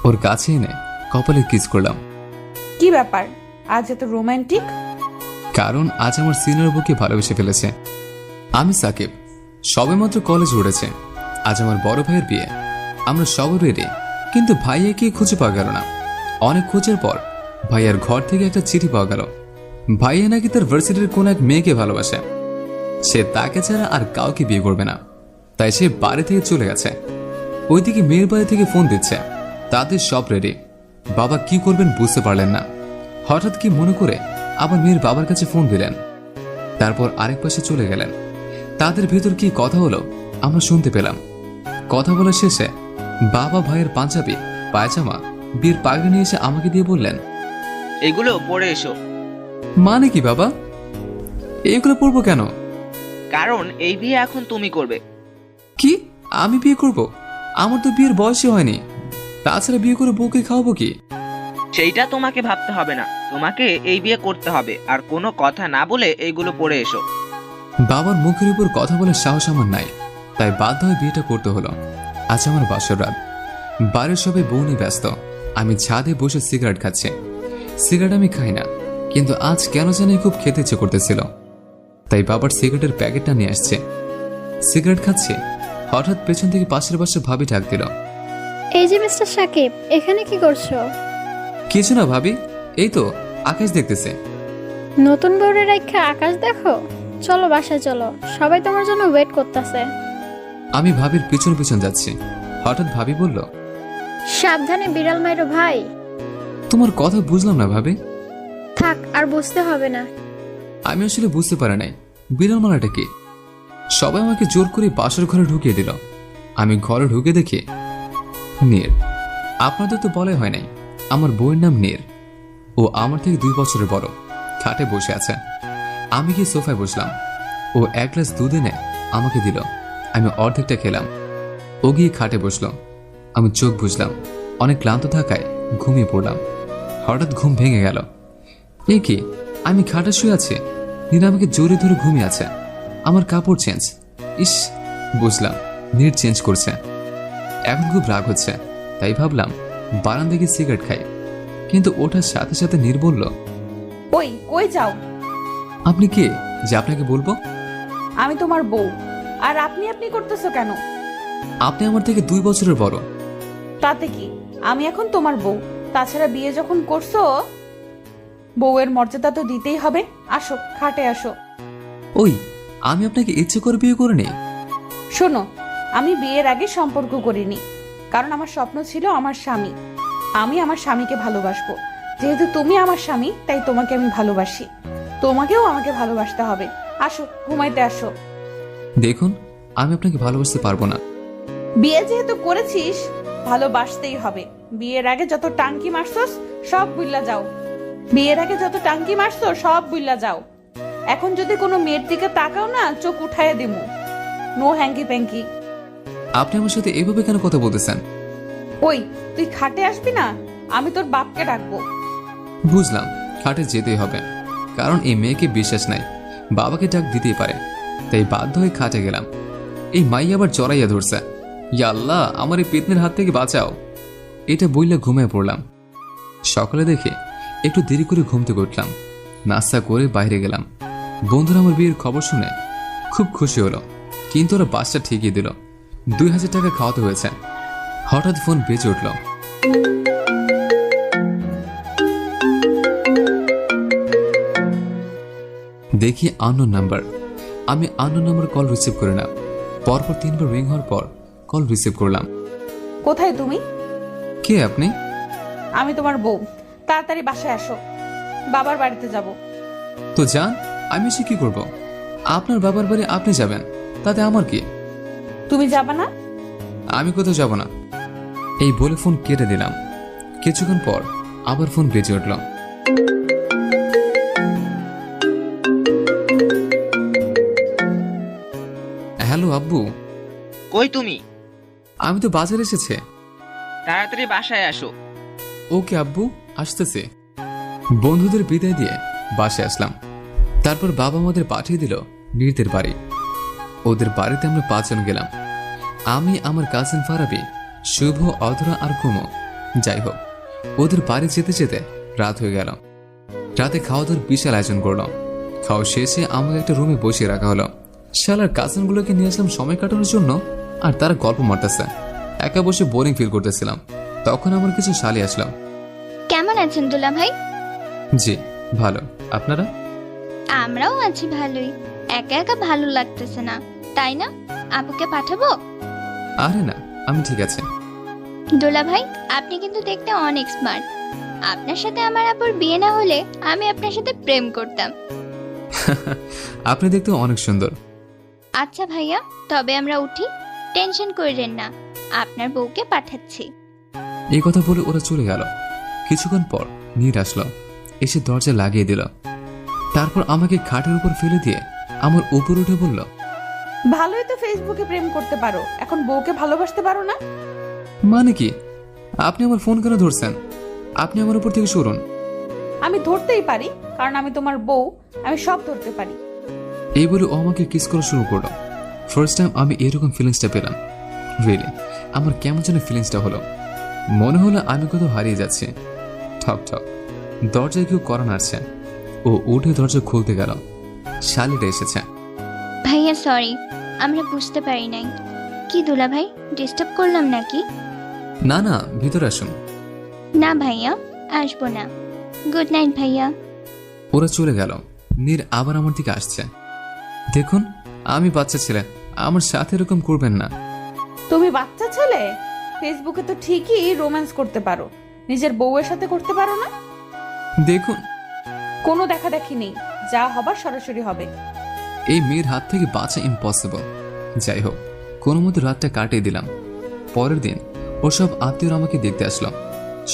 ওর কাছে এনে কপালে কিস করলাম। কি ব্যাপার আজ এত রোমান্টিক? কারণ আজ আমার সিনিয়র বুকে ভালোবেসে ফেলেছে। আমি সাকিব, সবেমাত্র কলেজ উঠেছে। আজ আমার বড় ভাইয়ের বিয়ে। আমরা সবাই রেডি, কিন্তু ভাইয়াকে খুঁজে পাওয়া গেল না। অনেক খোঁজের পর ভাইয়ার ঘর থেকে একটা চিঠি পাওয়া গেল। ভাইয়া নাকি তার ভার্সিটির কোন এক মেয়েকে ভালোবাসে। সে তাকে ছাড়া আর কাউকে বিয়ে করবে না, তাই সে বাড়ি থেকে চলে গেছে। ওইদিকে মেয়ের বাড়ি থেকে ফোন দিচ্ছে, তাদের সব রেডি। বাবা কি করবেন বুঝতে পারলেন না। হঠাৎ কি মনে করে আবার মেয়ের বাবার কাছে ফোন দিলেন। তারপর আরেক পাশে চলে গেলেন। তাদের ভেতর কি কথা হলো আমরা শুনতে পেলাম। কথা বলার শেষে বাবা ভাইয়ের পাঞ্জাবি পায়জামা বিয়ের পাগড়ি নিয়ে এসে আমাকে দিয়ে বললেন, এগুলো পরে এসো। মানে কি বাবা? এগুলো পড়বো কেন? কারণ এই বিয়ে এখন তুমি করবে। কি আমি বিয়ে করব? আমার তো বিয়ের বয়সই হয়নি। তাছাড়া বিয়ে করে বউকে খাওয়াবো কি? সেইটা তোমাকে ভাবতে হবে না, তোমাকে এই বিয়ে করতে হবে। আর কোনো কথা না বলে এইগুলো পরে এসো। বাবার মুখের উপর কথা বলার সাহস আমার নাই, তাই বাধ্য হয়ে বিয়েটা করতে হলো। আজ আমার বাসর রাত। বাড়ির সবাই বউ নিয়ে ব্যস্ত। আমি ছাদে বসে সিগারেট খাচ্ছি। সিগারেট আমি খাই না, কিন্তু আজ কেন জানি খুব খেতে ইচ্ছে করতেছিল, তাই বাবার সিগারেটের প্যাকেটটা নিয়ে আসছে। সিগারেট খাচ্ছে, হঠাৎ পেছন থেকে পাশের বাসার ভাবি ডাক দিল, এই যে মিস্টার সাকিব, এখানে কি করছো? কিছু না ভাবি, এই তো আকাশ দেখতেছে। নতুন বউরে রাইখা আকাশ দেখো? চলো বাসায় চলো, সবাই তোমার জন্য ওয়েট করতেছে। আমি ভাবির পিছন পিছন যাচ্ছি। হঠাৎ ভাবি বলল, সাবধানে বিড়াল মাইরো ভাই। তোমার কথা বুঝলাম না ভাবি। থাক, আর বুঝতে হবে না। আমি আসলে বুঝতে পারি নাই বিড়াল মারাটা কি। সবাই আমাকে জোর করে বাসর ঘরে ঢুকিয়ে দিল। আমি ঘরে ঢুকে দেখি নীর। আপনাদের তো বলাই হয় নাই, আমার বউয়ের নাম নীর। ও আমার থেকে 2 বছরের বড়। খাটে বসে আছে। আমি গিয়ে সোফায় বসলাম। ও 1 গ্লাস দুধ এনে আমাকে দিল। আমি অর্ধেকটা খেলাম। ও গিয়ে খাটে বসলো। আমি চোখ বুঝলাম। অনেক ক্লান্ত থাকায় ঘুমিয়ে পড়লাম। হঠাৎ ঘুম ভেঙে গেল। এ কি, আমি খাটে শুয়ে আছি, নীর আমাকে জোরে ধরে ঘুমিয়ে আছে। আমার কাপড় চেঞ্জ। ইস, বুঝলাম নীর চেঞ্জ করছে। এখন খুব রাগ হচ্ছে, তাই ভাবলাম বারান্দায় গিয়ে সিগারেট খাই। কিন্তু ওঠার সাথে সাথে নীর বলল, ওই কই যাও? আপনি কে যে আপনাকে বলবো? আমি তোমার বউ, আর আপনি আপনি করতেছো কেন? আপনি আমার থেকে 2 বছরের বড়। তাতে কি, আমি এখন তোমার বউ। তাছাড়া বিয়ে যখন করছো, বউয়ের মর্যাদা তো দিতেই হবে। আসো, খাটে আসো। ওই, আমি আপনাকে ইচ্ছে করে বিয়ে করিনি। শোনো, আমি বিয়ের আগে সম্পর্ক করিনি, কারণ আমার স্বপ্ন ছিল আমার স্বামী। আমি আমার স্বামীকে ভালোবাসবো। যেহেতু তুমি আমার স্বামী, তাই তোমাকে আমি ভালোবাসি। তোমাকেও আমাকে ভালোবাসতে হবে। আসো, ঘুমাইতে আসো। দেখুন, আমি আপনাকে ভালোবাসতে পারবো না। বিয়ে যেহেতু করেছিস, ভালোবাসতেই হবে। বিয়ের আগে যত টাঙ্কি মারছস সব বুইল্লা যাও। বিয়ের আগে যত টাঙ্কি মারছো সব বুইল্লা যাও। এখন যদি কোনো মেয়ের দিকে তাকাও না, চোখ উঠাইয়া দিমু। No hanky panky. আপনি আমার সাথে এভাবে কেন কথা বলতেছেন? ওই, তুই খাটে আসবি না? আমি তোর বাপকে ডাকবো। বুঝলাম, খাটে যেতেই হবে, কারণ এই মেয়েকে বিশ্বাস নাই। বাবাকে ডাক দিতেই পারে, তাই বাধ্য হয়ে খাটে গেলাম। এই মাই আবার জড়াইয়া ধরছে। ইয়া আল্লাহ, আমার এই পেতনের হাত থেকে বাঁচাও। এটা বইলে ঘুমিয়ে পড়লাম। সকালে দেখে একটু দেরি করে ঘুম থেকে উঠলাম। নাস্তা করে বাইরে গেলাম। বন্ধুরা আমার বিয়ের খবর শুনে খুব খুশি হলো, কিন্তু ওরা বাসটা ঠিকই দিল। 2000 টাকা খাওয়াতে হয়েছে। হঠাৎ ফোন বেজে উঠল। দেখি আননোন নাম্বার। আমি আননোন নাম্বার কল রিসিভ করে না। পরপর 3 বার রিং হওয়ার পর কল রিসিভ করলাম। কোথায় তুমি? কে আপনি? আমি তোমার বউ। তাড়াতাড়ি বাসায় আসো, বাবার বাড়িতে যাব। তো যান, আমি এসে কি করব? আপনার বাবার বাড়ি আপনি যাবেন, তাতে আমার কি? তুমি যাবে না? আমি কোথাও যাব না। এই বলে ফোন কেটে দিলাম। কিছুক্ষণ পর আবার ফোন বেজে উঠল। হ্যালো আব্বু। কই তুমি? আমি তো বাজারে এসেছে। তাড়াতাড়ি বাসায় আসো। ওকে আব্বু, আসতেছে। বন্ধুদের বিদায় দিয়ে বাসায় আসলাম। তারপর বাবা আমাদের পাঠিয়ে দিল নীরদের বাড়ি। ওদের বাড়িতে আমরা 5 জন গেলাম। আমি, আমার কাজিন ফারাবি, শুভ, অধরা আর কুমো। যাই হোক, ওদের বাড়ি যেতে যেতে রাত হয়ে গেল। রাতে খাওয়া দাওয়ার বিশাল আয়োজন করলাম। খাওয়া শেষে আমাকে একটা রুমে বসিয়ে রাখা হলো। শালার কাজিনগুলোকে নিয়ে আসলাম সময় কাটানোর জন্য, আর তারা গল্প মারতেছে। একা বসে বোরিং ফিল করতেছিলাম। তখন আমার কিছু শালি আসলাম। কেমন আছেন দুলা ভাই? জি ভালো, আপনারা? আমরাও আছি ভালোই। একা একা ভালো লাগতেছে না, তাই না? আপুকে পাঠাবো? আরে না, আমি ঠিক আছে। দুলা ভাই, আপনি কিন্তু দেখতে অনেক স্মার্ট। আপনার সাথে আমার আপুর বিয়ে না হলে আমি আপনার সাথে প্রেম করতাম। আপনি দেখতে অনেক সুন্দর। আচ্ছা ভাইয়া, তবে আমরা উঠি, টেনশন করেন না, আপনার বউকে পাঠাচ্ছি। এই কথা বলে ওরা চলে গেল। কিছুক্ষণ পর নীর আসলো, এসে দরজা লাগিয়ে দিল। তারপর আমাকে খাটের উপর ফেলে দিয়ে আমার উপর উঠে বলল, ভালোই তো ফেসবুকে প্রেম করতে পারো, এখন বউকে ভালোবাসতে পারো না? মানে কি? আপনি আমার ফোন কেন ধরছেন? আপনি আমার উপর থেকে সরুন। আমি ধরতেই পারি, কারণ আমি তোমার বউ, আমি সব ধরতে পারি। এই বলে ও আমাকে কিস করা শুরু করলো। ফার্স্ট টাইম আমি এরকম ফিলিংসটা পেলাম। রিয়েলি আমার কেমন যেন ফিলিংসটা হলো। মনে হলো আমি কোথাও হারিয়ে যাচ্ছি। ঠক ঠক দরজায় কেউ করা নাড়ছে। ও উঠে দরজা খুলতে গেল। শালিটা এসেছে। ভাইয়া সরি, আমরা বুঝতে পারি নাই। কি দুলা ভাই, ডিস্টার্ব করলাম নাকি? না না, ভিতরে আসুন। না ভাইয়া, আসবো না। গুড নাইট ভাইয়া। ওরা চলে গেল। নীর আবার আমার দিকে আসছে। দেখুন, আমি বাচ্চা ছেলে, আমার সাথে এরকম করবেন না। তুমি বাচ্চা ছেলে? ফেসবুকে তো ঠিকই রোম্যান্স করতে পারো, নিজের বউয়ের সাথে করতে পারো না? দেখুন, কোনো দেখা দেখি নেই, যা হবার সরাসরি হবে। এই মেয়ের হাত থেকে বাঁচা ইম্পসিবল। যাই হোক, কোনো মতো রাতটা কাটিয়ে দিলাম। পরের দিন ওসব আত্মীয়রা আমাকে দেখতে আসলো।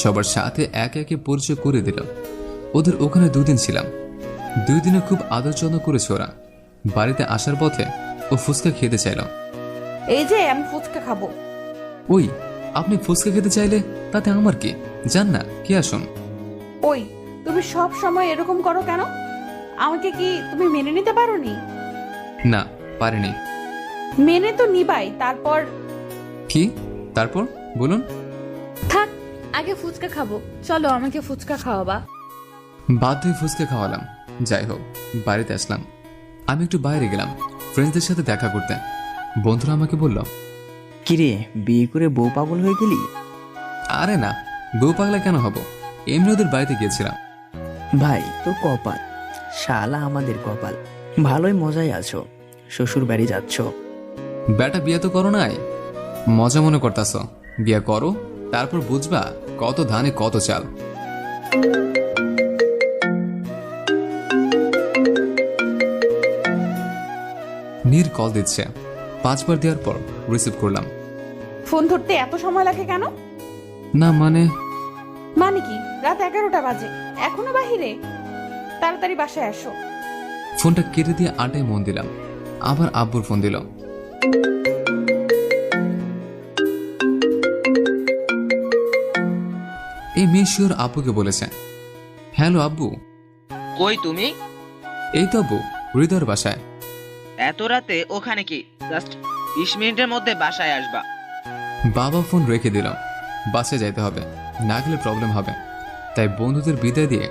সবার সাথে একে একে পরিচয় করে দিল। ওদের ওখানে 2 দিন ছিলাম। 2 দিনে খুব আদর যত্ন করেছে ওরা। বাড়িতে আসার পথে ও ফুচকা খেতে চাইল। এই যে আমি ফুচকা খাবো। ওই, আপনি ফুচকা খেতে চাইলে তাতে আমার কি? জান না, কে আসুন। ওই, তুমি সব সময় এরকম করো কেন? আমাকে কি তুমি মেনে নিতে পারোনি? না, পারিনি। মেনে তো নিবাই, তারপর? কি তারপর বলুন? থাক, আগে ফুচকা খাবো, চলো আমাকে ফুচকা খাওয়াবা। বাধ্য হয়ে ফুচকা খাওয়ালাম। যাই হোক, বাড়িতে আসলাম। আমি একটু বাইরে গেলাম ফ্রেন্ডসদের সাথে দেখা করতে। বন্ধুরা আমাকে বলল, কিরে, বিয়ে করে বউ পাগল হয়ে গেলি? আরে না, বউ পাগলা কেন হব, এমনি ওদের বাড়িতে গিয়েছিলাম। ভাই তোর কপাল, শালা আমাদের কপাল। ভালোই মজায় আছো, শ্বশুর বাড়ি যাচ্ছ। বেটা বিয়ে তো করো নাই, মজা মনে করতাছ। বিয়ে করো, তারপর বুঝবা কত ধানে কত চাল। নীর কল দিচ্ছে। 5 বার দেওয়ার পর রিসিভ করলাম। ফোন ধরতে এত সময় লাগে কেন? না মানে মানে কি, রাত 11টা বাজে, এখনো বাহিরে? তাড়াতাড়ি বাসায় আসো। ফোনটা কেটে দিয়ে আড্ডায় মন দিলাম। আবার আব্বুর ফোন দিল। এই মেয়ে শিওর আব্বুকে বলেছে। হ্যালো আব্বু। কই তুমি? এই তো আব্বু, হৃদয়ের বাসায়। এত রাতে ওখানে কি? জাস্ট 20 মিনিটের মধ্যে বাসায় আসবা। বাবা ফোন রেখে দিল। বাসে যাইতে হবে, না গেলে প্রবলেম হবে। তাই বন্ধুদের বিদায় দিয়ে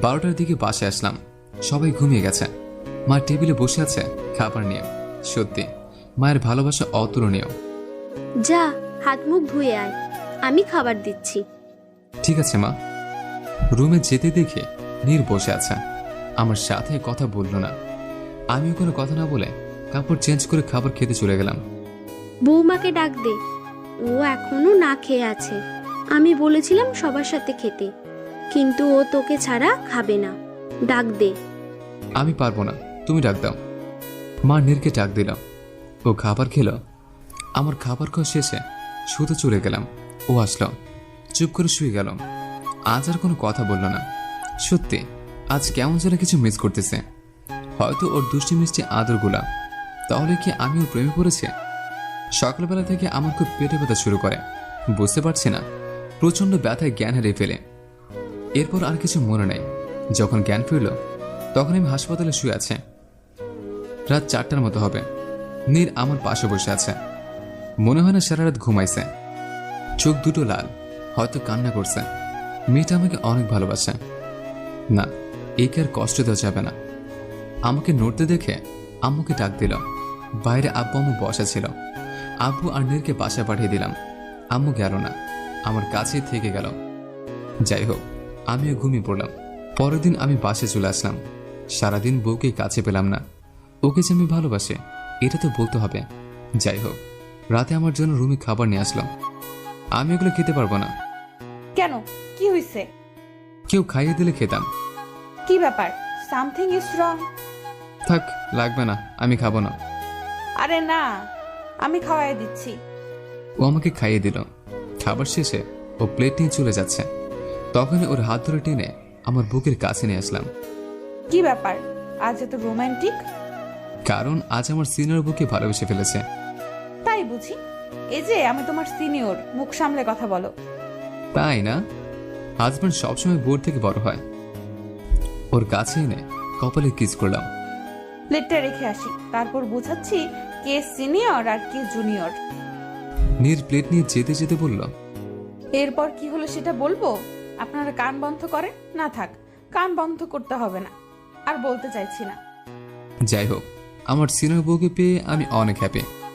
12টার দিকে বাসে আসলাম। সবাই ঘুমিয়ে গেছে। মা টেবিলে বসে আছে খাবার নিয়ে। সত্যি মায়ের ভালোবাসা অতুলনীয়। যা, হাত মুখ ধুয়ে আয়, আমি খাবার দিচ্ছি। ঠিক আছে মা। রুমে যেতে দেখে নীর বসে আছে, আমার সাথে কথা বলল না। আমিও কোনো কথা না বলে কাপড় চেঞ্জ করে খাবার খেতে চলে গেলাম। বৌমাকে ডাক দে, ও এখনো না খেয়ে আছে। আমি বলেছিলাম সবার সাথে খেতে, কিন্তু ও তোকে ছাড়া খাবে না। ডাক দে। আমি পারবো না, তুমি ডাক দাও। মা নীরকে ডাক দিলাম। ও খাবার খেলো। আমার খাবার খাওয়া শেষে শুতে চলে গেলাম। ও আসলো, চুপ করে শুয়ে গেল। আজ আর কোনো কথা বললো না। সত্যি আজ কেমন যেন কিছু মিস করতেছে। হয়তো ওর দুষ্টি মিষ্টি আদরগুলা। তাহলে কি আমি ওর প্রেমে পড়েছি? সকালবেলা থেকে আমার খুব পেটে ব্যথা শুরু করে। বুঝতে পারছি না, প্রচন্ড ব্যথায় জ্ঞান হারিয়ে ফেলে। এরপর আর কিছু মনে নেই। যখন জ্ঞান ফিরল তখন আমি হাসপাতালে শুয়ে আছে। রাত 4টার মতো হবে। নীর আমার পাশে বসে আছে। মনে হয় না সারা রাত ঘুমাইছে। চোখ দুটো লাল, হয়তো কান্না করছে। মেয়েটা আমাকে অনেক ভালোবাসে। না, একে আর কষ্ট দেওয়া যাবে না। আমাকে নড়তে দেখে আম্মুকে ডাক দিল। বাইরে আব্বু আম্মু বসা ছিল। আব্বু আর নীরকে বাসায় পাঠিয়ে দিলাম। আম্মু গেল না, আমার কাছেই থেকে গেল। যাই হোক, আমিও ঘুমিয়ে পড়লাম। পরের দিন আমি বাসে চলে আসলাম। সারাদিন বউকে কাছে পেলাম না। ওকে যে আমি ভালোবাসি এটা তো বলতে হবে। যাই হোক, রাতে আমার জন্য রুমে খাবার নিয়ে আসলাম। আমি ওগুলো খেতে পারবো না। কেন, কি হয়েছে? কেউ খাইয়ে দিলে খেতাম। কি ব্যাপার? Something is wrong. থাক, লাগবে না, আমি খাবো না। আরে না, আমি খাওয়াই দিচ্ছি। ও আমাকে খাইয়ে দিল। খাবার শেষে ও প্লেট নিয়ে চলে যাচ্ছে। তখনই ওর হাত ধরে টেনে আমার বুকের কাছে নিয়ে আসলাম। কি ব্যাপার আজ এত রোমান্টিক? কারণ আজ আমার সিনিয়র বুকে ভালোবেসে ফেলেছে। তাই বুঝি? এই যে আমি তোমার সিনিয়র, মুখ সামলে কথা বলো। তাই না? হাজব্যান্ড সবসময় বোর থেকে বড় হয়। ওর কাছে এনে কপালে কিস করলাম। প্লেটটা রেখে আসি, তারপর বুঝাচ্ছি কে সিনিয়র আর কে জুনিয়র। নীর প্লেট নিয়ে যেতে যেতে বলল, এরপর কি হলো সেটা বলবো? আপনারা কান বন্ধ করেন না? থাক, কান বন্ধ করতে হবে না, আর বলতে চাইছি না। যাই হোক, আমার সিনিয়র বউকে পেয়ে আমি অনেক হ্যাপি।